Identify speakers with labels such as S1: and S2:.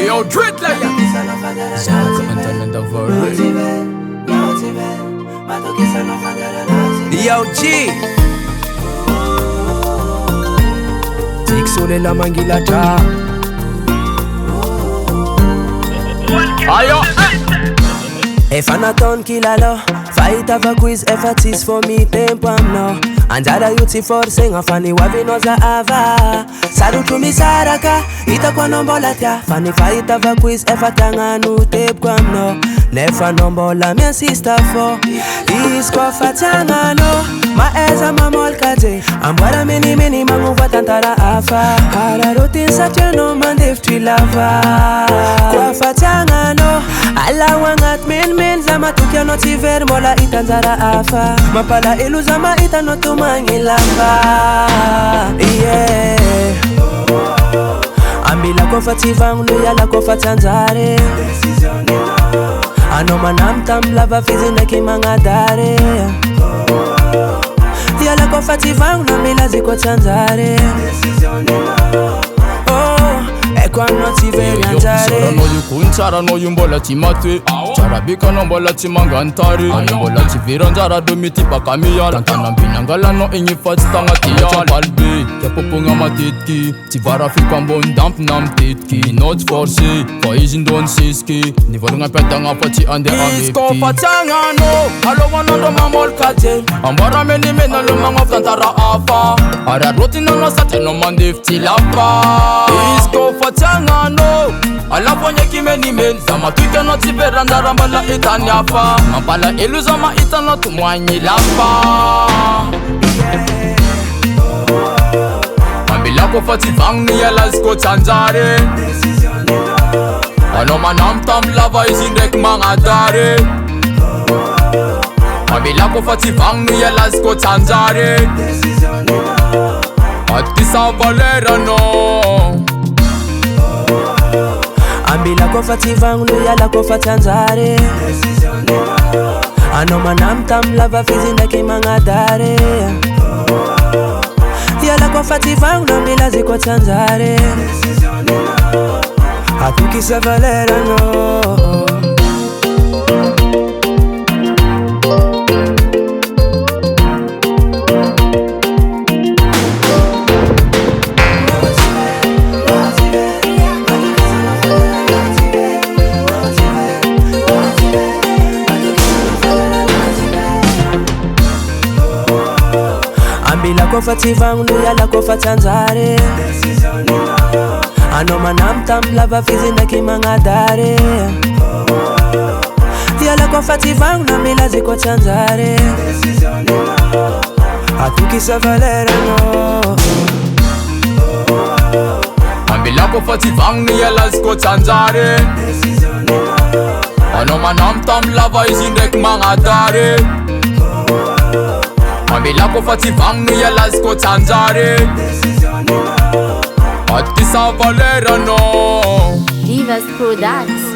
S1: Yo, dread like Yo, G jikso la mangila ta Ayo Efanaton kilalo Fight of a quiz efforts for me tempo no Anjara yuti force ngafani wabinoza ava Sarutu misaraka itakuwa nombola tia Fani fight of a quiz efatanga nutempo no Nefa nombola mia sister for Isko fatanga no Maeza mamol kaje Ambara mini mangu watantara afa Hara rutin satya no mandef trilava Kwa fatanga no Ala wangat min zama tukia no tiver mola itanzara afa Mapala ilu zama itano tumangilamba Yeah Ambila kofa tivangu yala kofa tanzare Ano manam tam lava fizi na kimangadare Yala kofa tivangu na mila ziko tanzare Kwa noti veri anjare Sara no yu kun, sara no yu mbola timate Chara bika no mbola timangantare Ano mbola tivira njara domiti baka miyal Tantana binangala no inyi fats tanga tiyal Chapalbe, kepopo nga matetki Tivara fikwa mbon damp nam tetki Not force, kwa izin don siski Nivoro nga peta nga pati ande amepti Isko patanga no, alo wanando mamol kate Ambara meni mena lumang of tantara afa Ara roti na no sate no mandefti lapa Isko fatanga no Alapo nyeki meni men Zama tuike no tibera ndaramba la itanyafa Mapala elu zama itano tumwanyi lapa Mambila ko fativang ni yala ziko tanzare Ano manam tam lava izindek mangadare Mambila ko fativang ni yala ziko tanzare Atisa valera no Ambila kofa tivangu yala kofa tanzare Ano manam tam lava fizi na kimangadare Yala kofa tivangu ambila ziko tanzare Hatukisa valera no Ambila kofa tivangu yala kofa tanzare Ano manam tam lava fizi na kimangadare Yala kofa tivangu ambila ziko tanzare Hatukisa valera no Ambila kofa tivangu yala ziko tanzare Ano manam tam lava izindek mangadare Ambila kofa tivangu yala ziko tanzare Atisa valera no
S2: DIVA'S products.